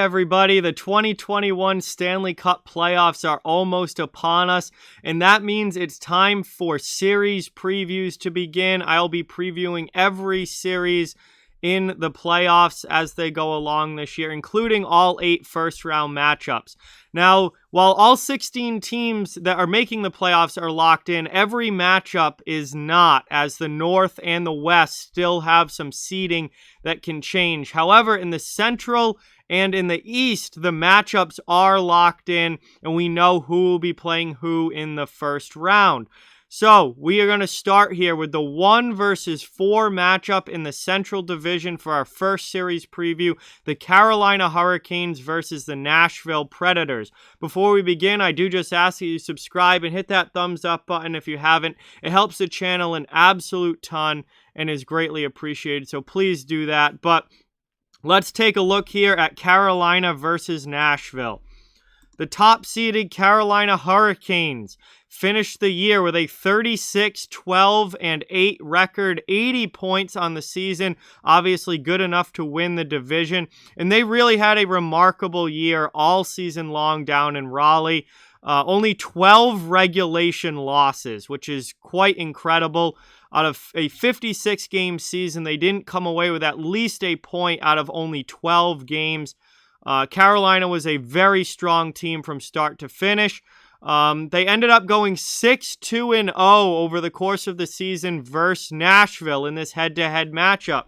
everybody. The 2021 Stanley Cup Playoffs are almost upon us, and that means it's time for series previews to begin. I'll be previewing every series in the playoffs as they go along this year, including all 8 first-round matchups. Now, while all 16 teams that are making the playoffs are locked in, every matchup is not, as the North and the West still have some seeding that can change. However, in the Central and in the East, the matchups are locked in, and we know who will be playing who in the first round. So, we are going to start here with the 1 versus 4 matchup in the Central Division for our first series preview, the Carolina Hurricanes versus the Nashville Predators. Before we begin, I do just ask that you subscribe and hit that thumbs up button if you haven't. It helps the channel an absolute ton and is greatly appreciated, so please do that. But let's take a look here at Carolina versus Nashville. The top-seeded Carolina Hurricanes finished the year with a 36-12-8 record, 80 points on the season, obviously good enough to win the division, and they really had a remarkable year all season long down in Raleigh. Only 12 regulation losses, which is quite incredible. Out of a 56-game season, they didn't come away with at least a point out of only 12 games. Carolina was a very strong team from start to finish. They ended up going 6-2-0 over the course of the season versus Nashville in this head-to-head matchup.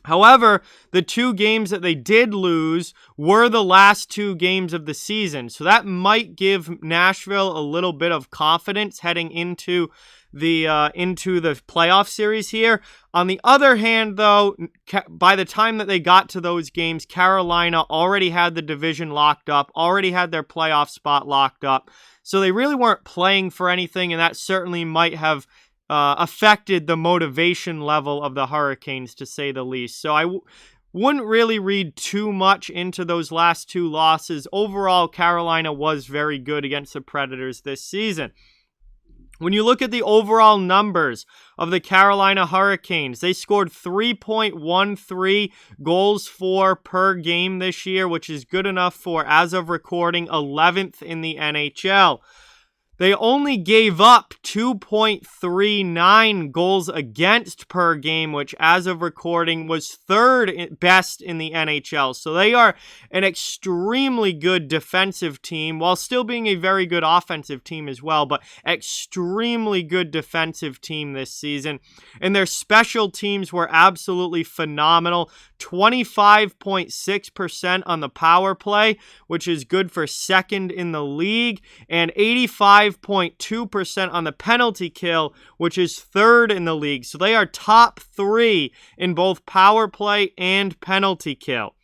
However, the 2 games that they did lose were the last 2 games of the season, so that might give Nashville a little bit of confidence heading into the playoff series here. On the other hand, though, by the time that they got to those games, Carolina already had the division locked up, already had their playoff spot locked up, so they really weren't playing for anything, and that certainly might have affected the motivation level of the Hurricanes, to say the least. So I wouldn't really read too much into those last 2 losses. Overall, Carolina was very good against the Predators this season. When you look at the overall numbers of the Carolina Hurricanes, they scored 3.13 goals for per game this year, which is good enough for, as of recording, 11th in the NHL. They only gave up 2.39 goals against per game, which as of recording was 3rd best in the NHL. So they are an extremely good defensive team, while still being a very good offensive team as well, but extremely good defensive team this season. And their special teams were absolutely phenomenal. 25.6% on the power play, which is good for 2nd in the league, and 85.2% on the penalty kill, which is 3rd in the league. So they are top 3 in both power play and penalty kill.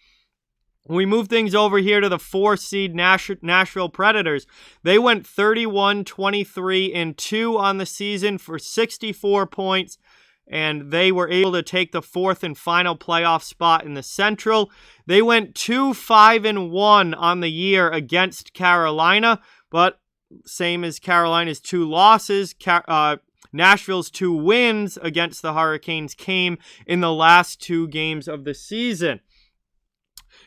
When we move things over here to the 4-seed Nashville Predators, they went 31-23-2 on the season for 64 points, and they were able to take the 4th and final playoff spot in the Central. They went 2-5-1 on the year against Carolina, but same as Carolina's 2 losses, Nashville's 2 wins against the Hurricanes came in the last 2 games of the season.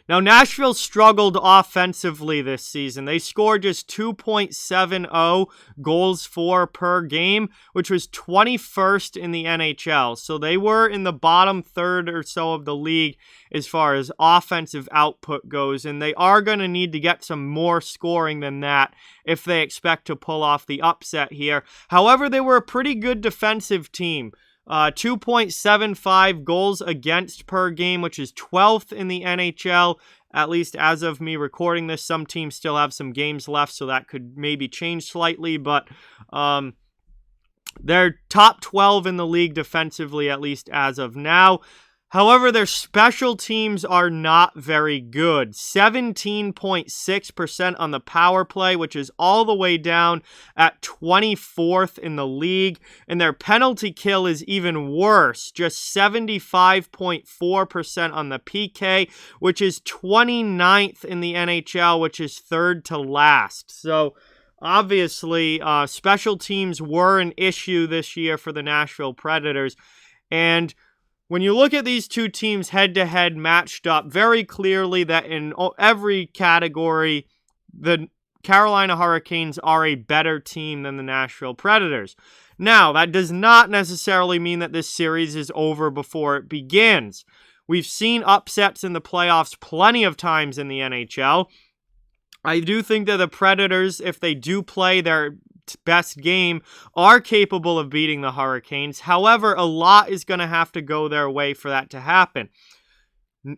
Now, Nashville struggled offensively this season. They scored just 2.70 goals for per game, which was 21st in the NHL. So they were in the bottom third or so of the league as far as offensive output goes, and they are going to need to get some more scoring than that if they expect to pull off the upset here. However, they were a pretty good defensive team. 2.75 goals against per game, which is 12th in the NHL, at least as of me recording this. Some teams still have some games left, so that could maybe change slightly, but they're top 12 in the league defensively, at least as of now. However, their special teams are not very good. 17.6% on the power play, which is all the way down at 24th in the league. And their penalty kill is even worse, just 75.4% on the PK, which is 29th in the NHL, which is 3rd to last. So obviously, special teams were an issue this year for the Nashville Predators. And when you look at these two teams head-to-head matched up, very clearly that in every category, the Carolina Hurricanes are a better team than the Nashville Predators. Now, that does not necessarily mean that this series is over before it begins. We've seen upsets in the playoffs plenty of times in the NHL. I do think that the Predators, if they do play their best game, are capable of beating the Hurricanes. However, a lot is going to have to go their way for that to happen.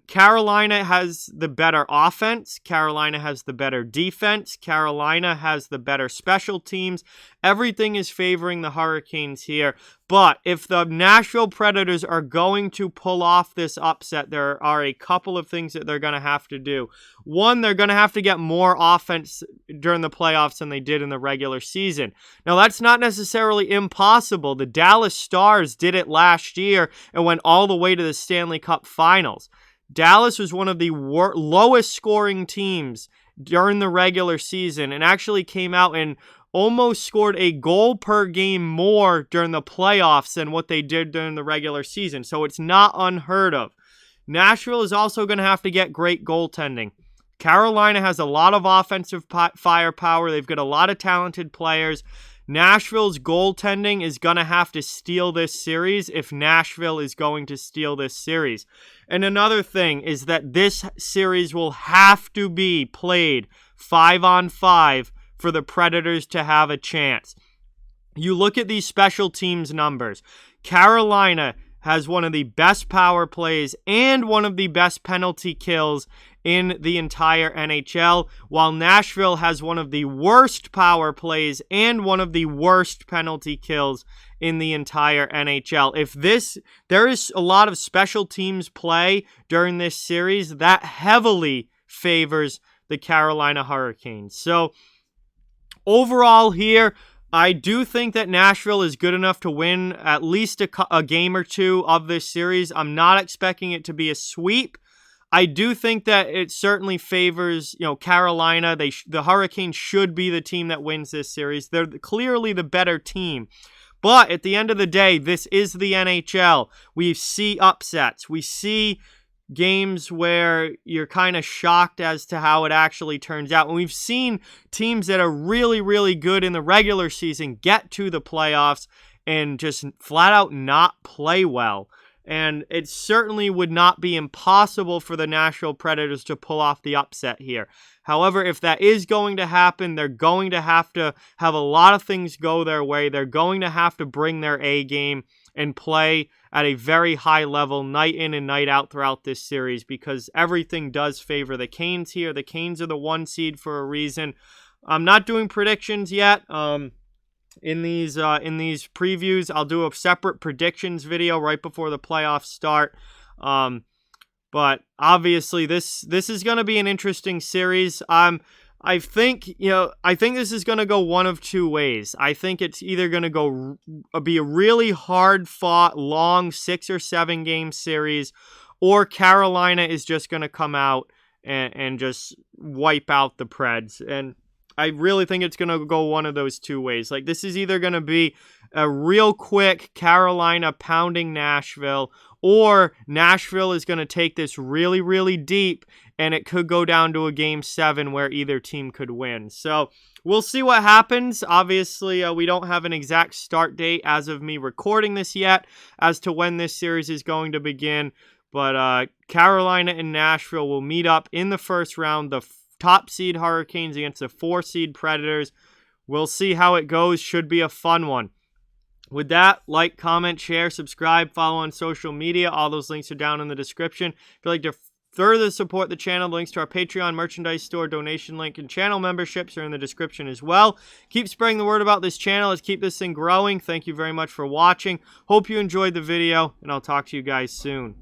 Carolina has the better offense. Carolina has the better defense. Carolina has the better special teams. Everything is favoring the Hurricanes here. But if the Nashville Predators are going to pull off this upset, there are a couple of things that they're going to have to do. One, they're going to have to get more offense during the playoffs than they did in the regular season. Now, that's not necessarily impossible. The Dallas Stars did it last year and went all the way to the Stanley Cup Finals. Dallas was one of the lowest scoring teams during the regular season and actually came out and almost scored a goal per game more during the playoffs than what they did during the regular season. So it's not unheard of. Nashville is also going to have to get great goaltending. Carolina has a lot of offensive firepower. They've got a lot of talented players. Nashville's goaltending is going to have to steal this series if Nashville is going to steal this series. And another thing is that this series will have to be played 5-on-5 for the Predators to have a chance. You look at these special teams numbers. Carolina has one of the best power plays and one of the best penalty kills in the entire NHL, while Nashville has one of the worst power plays and one of the worst penalty kills in the entire NHL. There is a lot of special teams play during this series that heavily favors the Carolina Hurricanes. So overall here, I do think that Nashville is good enough to win at least a game or two of this series. I'm not expecting it to be a sweep. I do think that it certainly favors, Carolina. The Hurricanes should be the team that wins this series. They're clearly the better team. But at the end of the day, this is the NHL. We see upsets. We see games where you're kind of shocked as to how it actually turns out. And we've seen teams that are really, really good in the regular season get to the playoffs and just flat out not play well. And it certainly would not be impossible for the Nashville Predators to pull off the upset here. However, if that is going to happen, they're going to have a lot of things go their way. They're going to have to bring their A game and play at a very high level night in and night out throughout this series, because everything does favor the Canes here. The Canes are the 1 seed for a reason. I'm not doing predictions yet. In these previews, I'll do a separate predictions video right before the playoffs start. But obviously this is going to be an interesting series. I think this is going to go one of two ways. I think it's either going to be a really hard-fought, long 6 or 7 game series, or Carolina is just going to come out and just wipe out the Preds. And I really think it's going to go one of those two ways. Like, this is either going to be a real quick Carolina pounding Nashville, or Nashville is going to take this really, really deep, and it could go down to a game 7 where either team could win. So we'll see what happens. Obviously, we don't have an exact start date as of me recording this yet as to when this series is going to begin. But Carolina and Nashville will meet up in the first round. The top seed Hurricanes against the 4 seed Predators. We'll see how it goes. Should be a fun one. With that, like, comment, share, subscribe, follow on social media. All those links are down in the description. If you'd like to further support the channel, the links to our Patreon merchandise store, donation link, and channel memberships are in the description as well. Keep spreading the word about this channel. Let's keep this thing growing. Thank you very much for watching. Hope you enjoyed the video, and I'll talk to you guys soon.